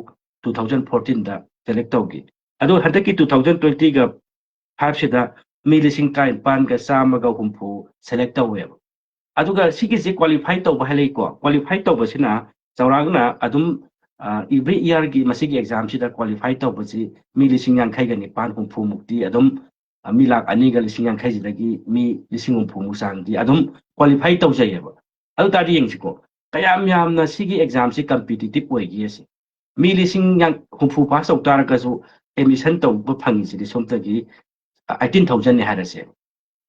S1: 2014ꯗ ꯁꯦꯂꯦꯛ ꯇꯧꯈꯤ ꯑꯗꯣ ꯍꯟꯗꯛꯀꯤ 2020ꯒ 5ꯁꯤꯗ ꯃꯤ 19,900 ꯁꯦꯂꯦꯛ ꯇꯧꯋꯦꯕ ꯑꯗꯨꯒ ꯁꯤꯒꯤꯁꯤ ꯀ꯭ꯋꯥꯂꯤꯐꯥꯏ ꯇꯧꯕ ꯍꯥꯏꯂꯩꯀꯣ ꯀ꯭ꯋꯥꯂꯤꯐꯥꯏ ꯇꯧꯕꯁꯤꯅ ꯆꯥꯎꯔꯥꯛꯅ ꯑꯗꯨꯝ ꯏꯚ꯭ꯔꯤ ꯏꯌꯥꯔꯒꯤ ꯃꯁꯤꯒꯤ ꯑꯦꯛꯖꯥꯝꯁꯤꯗ ꯀ꯭ꯋꯥꯂꯤꯐꯥꯏ ꯇꯧꯕꯁꯤ ꯃꯤ 9,50,000 ꯃꯨꯛꯇꯤ ꯑꯗꯨꯝ ꯃꯤ 2,250,000ꯁꯤꯗꯒꯤ ꯃꯤ 30,000 ꯃꯨꯛ ꯆꯥꯡꯗꯤ ꯑꯗꯨꯝ ꯀ꯭ꯋꯥꯂꯤꯐꯥꯏ ꯇꯧꯖꯩꯌꯦꯕ ꯑꯗꯨ ꯇꯥꯔꯗꯤ ꯌꯦꯡꯁꯤꯀꯣ ꯀꯌꯥꯝ ꯌꯥꯝꯅ ꯁꯤꯒꯤ ꯑꯦꯛꯖꯥꯝꯁꯤ ꯀꯝꯄꯤꯇꯤꯇꯤꯚ ꯑꯣꯏꯒꯦꯁꯦ ꯃꯤ 50,000 ꯄꯥꯁ ꯇꯧ ꯇꯥꯔꯒꯁꯨ ꯑꯦꯗꯃꯤꯁꯟ ꯇꯧꯕ ꯐꯪꯉꯤꯁꯤꯗꯤ ꯁꯣꯝꯇꯒꯤ 18,000ꯅꯤ ꯍꯥꯏꯔꯁꯦ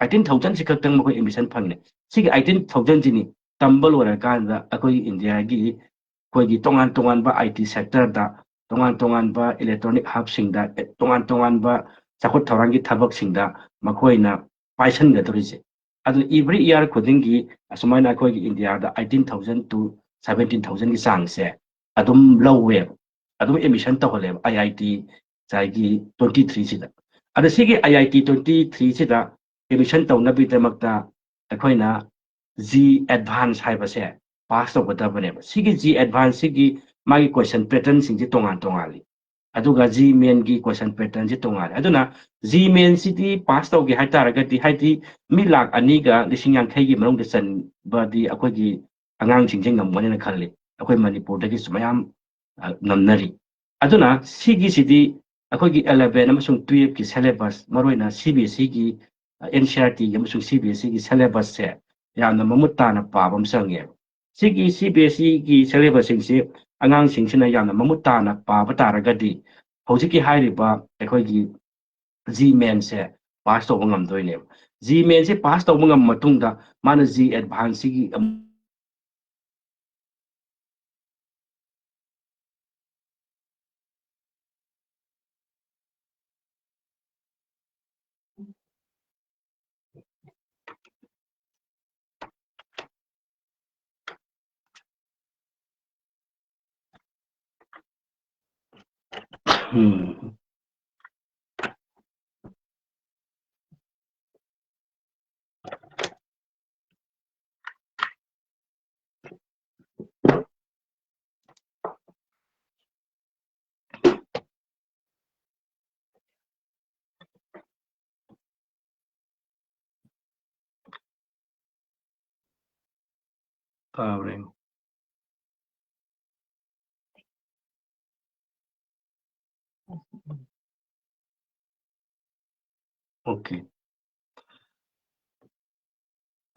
S1: 18,000ꯁꯤ ꯈꯛꯇꯪ ꯃꯈꯣꯏ ꯑꯦꯗꯃꯤꯁꯟ ꯐꯪꯉꯦ ꯁꯤꯒꯤ 18,000ꯁꯤꯅꯤ ꯇꯝꯕ ꯂꯣꯏꯔꯀꯥꯟꯗ ꯑꯩꯈꯣꯏꯒꯤ ꯏꯟꯗꯤꯌꯥꯒꯤ ꯑꯩꯈꯣꯏꯒꯤ ꯇꯣꯉꯥꯟ-ꯇꯣꯉꯥꯟꯕ IT ꯁꯦꯛꯇꯔꯗ ꯇꯣꯉꯥꯟ-ꯇꯣꯉꯥꯟꯕ ꯏꯂꯦꯛꯇ꯭ꯔꯣꯅꯤꯛ ꯍꯕꯁꯤꯡꯗ ꯇꯣꯉꯥꯟ-ꯇꯣꯉꯥꯟꯕ ꯆꯥꯎꯈꯠ ꯊꯧꯔꯥꯡꯒꯤ ꯊꯕꯛꯁꯤꯡꯗ ꯃꯈꯣꯏꯅ ꯄꯥꯏꯁꯟꯒꯗꯧꯔꯤꯁꯦ ꯑꯗꯨ ꯏꯚ꯭ꯔꯤ ꯏꯌꯥꯔ ꯈꯨꯗꯤꯡꯒꯤ ꯑꯁꯨꯃꯥꯏꯅ ꯑꯩꯈꯣꯏꯒꯤ ꯏꯟꯗꯤꯌꯥꯗ 18,000 to 17,000ꯒꯤ ꯆꯥꯡꯁꯦ ꯑꯗꯨꯝ ꯂꯧꯋꯦꯕ ꯑꯗꯨꯝ ꯑꯦꯗꯃꯤꯁꯟ ꯇꯧꯍꯜꯂꯦꯕ IIT ꯉꯁꯥꯏꯒꯤ 23ꯁꯤꯗ ꯑꯗ ꯁꯤꯒꯤ IIT 23ꯁꯤꯗ ꯑꯦꯗꯃꯤꯁꯟ ꯇꯧꯅꯕꯒꯤꯗꯃꯛꯇ ꯑꯩꯈꯣꯏꯅ G Advance ꯍꯥꯏꯕꯁꯦ ꯄꯥꯁ ꯇꯧꯒꯗꯕꯅꯦꯕ ꯁꯤꯒꯤ G Advance ꯁꯤꯒꯤ ꯃꯥꯒꯤ ꯀ꯭ꯋꯦꯁꯟ ꯄꯦꯇꯔꯟꯁꯤꯡꯁꯤ ꯇꯣꯉꯥꯟ-ꯇꯣꯉꯥꯟꯂꯤ ꯑꯗꯨꯒ G Mainꯒꯤ ꯀ꯭ꯋꯦꯁꯟ ꯄꯦꯇꯔꯟꯁꯤ ꯇꯣꯉꯥꯟꯂꯦ ꯑꯗꯨꯅ G Mainꯁꯤꯗꯤ ꯄꯥꯁ ꯇꯧꯒꯦ ꯍꯥꯏꯇꯥꯔꯒꯗꯤ ꯍꯥꯏꯗꯤ ꯃꯤ 2,250,000ꯒꯤ ꯃꯅꯨꯡꯗ ꯆꯟꯕꯗꯤ ꯑꯩꯈꯣꯏꯒꯤ ꯑꯉꯥꯡꯁꯤꯡꯁꯦ ꯉꯝꯒꯅꯤꯅ ꯈꯜꯂꯤ ꯑꯩꯈꯣꯏ ꯃꯅꯤꯄꯨꯔꯗꯒꯤꯁꯨ ꯃꯌꯥꯝ ꯉꯝꯅꯔꯤ ꯑꯗꯨꯅ ꯁꯤꯒꯤꯁꯤꯗꯤ ꯑꯩꯈꯣꯏꯒꯤ 11 ꯑꯃꯁꯨꯡ 12ꯀꯤ ꯁꯦꯂꯦꯕꯁ ꯃꯔꯨꯑꯣꯏꯅ CBSEꯒꯤ NCERTꯒꯤ ꯑꯃꯁꯨꯡ CBSEꯒꯤ ꯁꯦꯂꯦꯕꯁꯁꯦ ꯌꯥꯝꯅ ꯃꯃꯨꯠ ꯇꯥꯅ ꯄꯥꯕ ꯑꯃ ꯆꯪꯉꯦꯕ ꯁꯤꯒꯤ CBSEꯒꯤ ꯁꯦꯂꯦꯕꯁꯁꯤꯡꯁꯤ ꯑꯉꯥꯡꯁꯤꯡꯁꯤꯅ ꯌꯥꯝꯅ ꯃꯃꯨꯠ ꯇꯥꯅ ꯄꯥꯕ ꯇꯥꯔꯒꯗꯤ ꯍꯧꯖꯤꯛꯀꯤ ꯍꯥꯏꯔꯤꯕ ꯑꯩꯈꯣꯏꯒꯤ G Mainꯁꯦ ꯄꯥꯁ ꯇꯧꯕ ꯉꯝꯗꯣꯏꯅꯦꯕ G Mainꯁꯦ ꯄꯥꯁ ꯇꯧꯕ ꯉꯝꯕ ꯃꯇꯨꯡꯗ ꯃꯥꯅ G Advanceꯁꯤꯒꯤ Okay.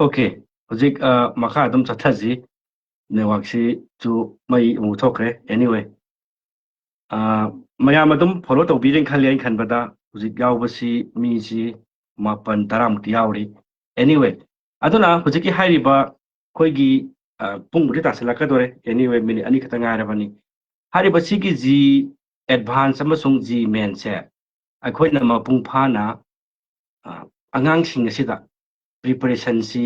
S1: Okay. Hꯧꯖꯤꯛ ꯃꯈꯥ ꯑꯗꯨꯝ ꯆꯠꯊꯁꯤ ꯅꯦꯠꯋꯥꯛꯁꯤꯁꯨ ꯃꯩ ꯑꯃꯨꯛ ꯊꯣꯛꯈ꯭ꯔꯦ anyway ꯃꯌꯥꯝ ꯑꯗꯨꯝ ꯐꯣꯂꯣ ꯇꯧꯕꯤꯔꯦꯅ ꯈꯜꯂꯤ ꯑꯩꯅ ꯈꯟꯕꯗ ꯍꯧꯖꯤꯛ ꯌꯥꯎꯕꯁꯤ ꯃꯤꯁꯤ 9-10ꯃꯨꯛꯇꯤ ꯌꯥꯎꯔꯤ anyway ꯑꯗꯨꯅ ꯍꯧꯖꯤꯛꯀꯤ ꯍꯥꯏꯔꯤꯕ ꯑꯩꯈꯣꯏꯒꯤ ꯄꯨꯡꯕꯨꯗꯤ ꯇꯥꯁꯤꯜꯂꯛꯀꯗꯣꯔꯦ anyway ꯃꯤꯅꯤꯠ 2 ꯈꯛꯇ ꯉꯥꯏꯔꯕꯅꯤ ꯍꯥꯏꯔꯤꯕ ꯁꯤꯒꯤ G Advance ꯑꯃꯁꯨꯡ G Mainꯁꯦ ꯑꯩꯈꯣꯏꯅ ꯃꯄꯨꯡ ꯐꯥꯅ ꯑꯉꯥꯡꯁꯤꯡ ꯑꯁꯤꯗ ꯄ꯭ꯔꯤꯄꯦꯔꯦꯁꯟꯁꯤ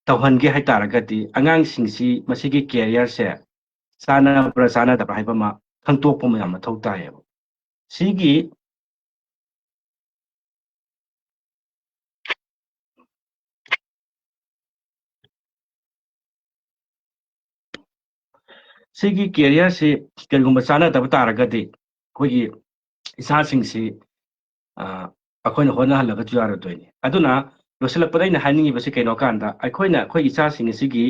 S1: ꯇꯧꯍꯟꯒꯦ ꯍꯥꯏꯇꯥꯔꯒꯗꯤ ꯑꯉꯥꯡꯁꯤꯡꯁꯤ ꯃꯁꯤꯒꯤ ꯀꯦꯔꯤꯌꯔꯁꯦ ꯆꯥꯅꯕ꯭ꯔꯥ ꯆꯥꯅꯗꯕ꯭ꯔꯥ ꯍꯥꯏꯕ ꯑꯃ ꯈꯪꯇꯣꯛꯄ ꯑꯃ ꯌꯥꯝ ꯃꯊꯧ ꯇꯥꯏꯌꯦꯕ ꯁꯤꯒꯤ ꯀꯦꯔꯤꯌꯔꯁꯤ ꯀꯔꯤꯒꯨꯝꯕ ꯆꯥꯅꯗꯕ ꯇꯥꯔꯒꯗꯤ ꯑꯩꯈꯣꯏꯒꯤ ꯏꯆꯥꯁꯤꯡꯁꯤ ꯑꯩꯈꯣꯏꯅ ꯍꯣꯠꯅꯍꯜꯂꯒꯁꯨ ꯌꯥꯔꯣꯏꯗꯣꯏꯅꯤ ꯑꯗꯨꯅ ꯂꯣꯏꯁꯤꯜꯂꯛꯄꯗ ꯑꯩꯅ ꯍꯥꯏꯅꯤꯡꯉꯤꯕꯁꯤ ꯀꯩꯅꯣ ꯀꯥꯟꯗ ꯑꯩꯈꯣꯏꯅ ꯑꯩꯈꯣꯏ ꯏꯆꯥꯁꯤꯡ ꯑꯁꯤꯒꯤ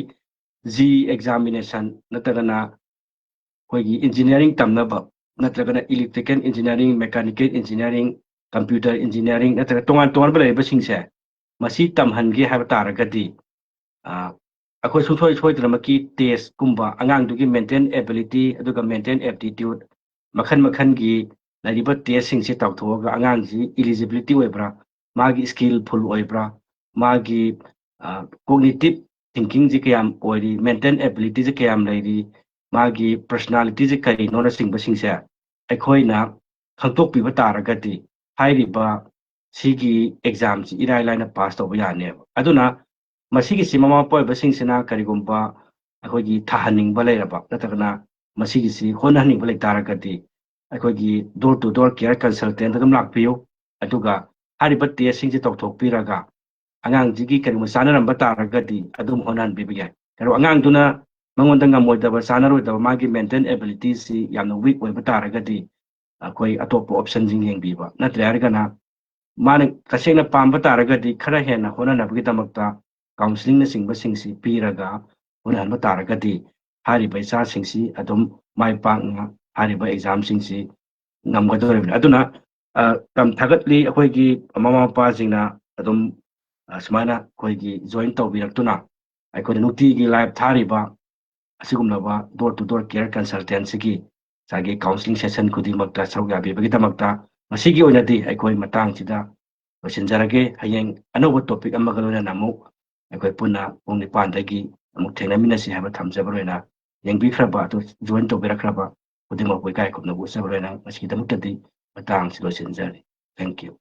S1: G Examination ꯅꯠꯇ꯭ꯔꯒꯅ ꯑꯩꯈꯣꯏꯒꯤ ꯏꯟꯖꯤꯅꯤꯌꯥꯔꯤꯡ ꯇꯝꯅꯕ ꯅꯠꯇ꯭ꯔꯒꯅ electrical engineering mechanical engineering computer engineering ꯅꯠꯇ꯭ꯔꯒ ꯇꯣꯉꯥꯟ-ꯇꯣꯉꯥꯟꯕ ꯂꯩꯔꯤꯕꯁꯤꯡꯁꯦ ꯃꯁꯤ ꯇꯝꯍꯟꯒꯦ ꯍꯥꯏꯕ ꯇꯥꯔꯒꯗꯤ ꯑꯩꯈꯣꯏ ꯁꯨꯡꯁꯣꯏ ꯁꯣꯏꯗꯅꯃꯛꯀꯤ ꯇꯦꯁꯀꯨꯝꯕ ꯑꯉꯥꯡꯗꯨꯒꯤ ꯃꯦꯟꯇꯦꯜ ꯑꯦꯕꯤꯂꯤꯇꯤ ꯑꯗꯨꯒ ꯃꯦꯟꯇꯦꯜ ꯑꯦꯞꯇꯤꯇ꯭ꯌꯨꯠ ꯃꯈꯜ-ꯃꯈꯜꯒꯤ ꯂꯩꯔꯤꯕ ꯇꯦꯁꯁꯤꯡꯁꯤ ꯇꯧꯊꯣꯛꯑꯒ ꯑꯉꯥꯡꯁꯤ ꯏꯂꯤꯖꯤꯕꯤꯂꯤꯇꯤ ꯑꯣꯏꯕ꯭ꯔꯥ ꯃꯥꯒꯤ ꯁ꯭ꯀꯤꯜꯐꯨꯜ ꯑꯣꯏꯕ꯭ꯔꯥ ꯃꯥꯒꯤ ꯀꯣꯒꯅꯤꯇꯤꯚ ꯊꯤꯡꯀꯤꯡꯁꯤ ꯀꯌꯥꯝ ꯑꯣꯏꯔꯤ ꯃꯦꯟꯇꯦꯜ ꯑꯦꯕꯤꯂꯤꯇꯤꯁꯤ ꯀꯌꯥꯝ ꯂꯩꯔꯤ ꯃꯥꯒꯤ ꯄꯔꯁꯣꯅꯥꯂꯤꯇꯤꯁꯤ ꯀꯔꯤꯅꯣꯅꯆꯤꯡꯕꯁꯤꯡꯁꯦ ꯑꯩꯈꯣꯏꯅ ꯈꯪꯗꯣꯛꯄꯤꯕ ꯇꯥꯔꯒꯗꯤ ꯍꯥꯏꯔꯤꯕ ꯁꯤꯒꯤ ꯑꯦꯛꯖꯥꯝꯁꯤ ꯏꯔꯥꯏ ꯂꯥꯏꯅ ꯄꯥꯁ ꯇꯧꯕ ꯌꯥꯅꯦꯕ ꯑꯗꯨꯅ ꯃꯁꯤꯒꯤꯁꯤ ꯃꯃꯥ ꯃꯄꯥ ꯑꯣꯏꯕꯁꯤꯡꯁꯤꯅ ꯀꯔꯤꯒꯨꯝꯕ ꯑꯩꯈꯣꯏꯒꯤ ꯊꯥꯍꯟꯅꯤꯡꯕ ꯂꯩꯔꯕ ꯅꯠꯇ꯭ꯔꯒꯅ ꯃꯁꯤꯒꯤꯁꯤ ꯍꯣꯠꯅꯍꯟꯅꯤꯡꯕ ꯂꯩꯇꯥꯔꯒꯗꯤ ꯑꯩꯈꯣꯏꯒꯤ ꯗꯣꯔ ꯇꯨ ꯗꯣꯔ ꯀꯦꯌꯔ ꯀꯟꯁꯜꯇꯦꯟꯠ ꯑꯗꯨꯝ ꯂꯥꯛꯄꯤꯌꯨ ꯑꯗꯨꯒ ꯍꯥꯏꯔꯤꯕ ꯇꯦꯁꯁꯤꯡꯁꯤ ꯇꯧꯊꯣꯛꯄꯤꯔꯒ ꯑꯉꯥꯡꯁꯤꯒꯤ ꯀꯔꯤꯒꯨꯝꯕ ꯆꯥꯅꯔꯝꯕ ꯇꯥꯔꯒꯗꯤ ꯑꯗꯨꯝ ꯍꯣꯠꯅꯍꯟꯕꯤꯕ ꯌꯥꯏ ꯀꯩꯅꯣ ꯑꯉꯥꯡꯗꯨꯅ ꯃꯉꯣꯟꯗ ꯉꯝꯃꯣꯏꯗꯕ ꯆꯥꯅꯔꯣꯏꯗꯕ ꯃꯥꯒꯤ ꯃꯦꯟꯇꯦꯜ ꯑꯦꯕꯤꯂꯤꯇꯤꯁꯤ ꯌꯥꯝꯅ ꯋꯤꯛ ꯑꯣꯏꯕ ꯇꯥꯔꯒꯗꯤ ꯑꯩꯈꯣꯏ ꯑꯇꯣꯞꯄ ꯑꯣꯞꯁꯟꯁꯤꯡ ꯌꯦꯡꯕꯤꯕ ꯅꯠꯇ꯭ꯔꯦ ꯍꯥꯏꯔꯒꯅ ꯃꯥꯅ ꯇꯁꯦꯡꯅ ꯄꯥꯝꯕ ꯇꯥꯔꯒꯗꯤ ꯈꯔ ꯍꯦꯟꯅ ꯍꯣꯠꯅꯅꯕꯒꯤꯗꯃꯛꯇ ꯀꯥꯎꯟꯁꯤꯂꯤꯡꯅꯆꯤꯡꯕꯁꯤꯡꯁꯤ ꯄꯤꯔꯒ ꯍꯣꯠꯅꯍꯟꯕ ꯇꯥꯔꯒꯗꯤ ꯍꯥꯏꯔꯤꯕ ꯏꯆꯥꯁꯤꯡꯁꯤ ꯑꯗꯨꯝ ꯃꯥꯏ ꯄꯥꯛꯅ ꯍꯥꯏꯔꯤꯕ ꯑꯦꯛꯖꯥꯝꯁꯤꯡꯁꯤ ꯉꯝꯒꯗꯧꯔꯤꯕꯅꯤ ꯑꯗꯨꯅ ꯊꯥꯒꯠꯂꯤ ꯑꯩꯈꯣꯏꯒꯤ ꯃꯃꯥ ꯃꯄꯥꯁꯤꯡꯅ ꯑꯗꯨꯝ ꯁꯨꯃꯥꯏꯅ ꯑꯩꯈꯣꯏꯒꯤ ꯖꯣꯏꯟ ꯇꯧꯕꯤꯔꯛꯇꯨꯅ ꯑꯩꯈꯣꯏꯅ ꯅꯨꯡꯇꯤꯒꯤ ꯂꯥꯏꯚ ꯊꯥꯔꯤꯕ ꯑꯁꯤꯒꯨꯝꯂꯕ ꯗꯣꯔ ꯇꯨ ꯗꯣꯔ ꯀꯦꯌꯔ ꯀꯟꯁꯜꯇꯦꯟꯁꯤꯒꯤ ꯉꯁꯥꯏꯒꯤ ꯀꯥꯎꯟꯁꯤꯂꯤꯡ ꯁꯦꯁꯟ ꯈꯨꯗꯤꯡꯃꯛꯇ ꯁꯔꯨꯛ ꯌꯥꯕꯤꯕꯒꯤꯗꯃꯛꯇ ꯃꯁꯤꯒꯤ ꯑꯣꯏꯅꯗꯤ ꯑꯩꯈꯣꯏ ꯃꯇꯥꯡꯁꯤꯗ ꯂꯣꯏꯁꯤꯟꯖꯔꯒꯦ ꯍꯌꯦꯡ ꯑꯅꯧꯕ ꯇꯣꯄꯤꯛ ꯑꯃꯒ ꯂꯣꯏꯅꯅ ꯑꯃꯨꯛ ꯑꯩꯈꯣꯏ ꯄꯨꯟꯅ ꯄꯨꯡ 9ꯗꯒꯤ ꯑꯃꯨꯛ ꯊꯦꯡꯅꯃꯤꯟꯅꯁꯤ ꯍꯥꯏꯕ ꯊꯝꯖꯕ ꯂꯣꯏꯅ ꯌꯦꯡꯕꯤꯈ꯭ꯔꯕ ꯑꯗꯨ ꯖꯣꯏꯟ ꯇꯧꯕꯤꯔꯛꯈ꯭ꯔꯕ ꯈꯨꯗꯤꯡꯃꯛꯄꯨ ꯏꯀꯥꯏ ꯈꯨꯝꯅꯕ ꯎꯠꯆꯕ ꯂꯣꯏꯅ ꯃꯁꯤꯒꯤꯗꯃꯛꯇꯗꯤ ꯃꯇꯥꯡꯁꯤ ꯂꯣꯏꯁꯤꯟꯖꯔꯤ ꯊꯦꯡꯛ ꯌꯨ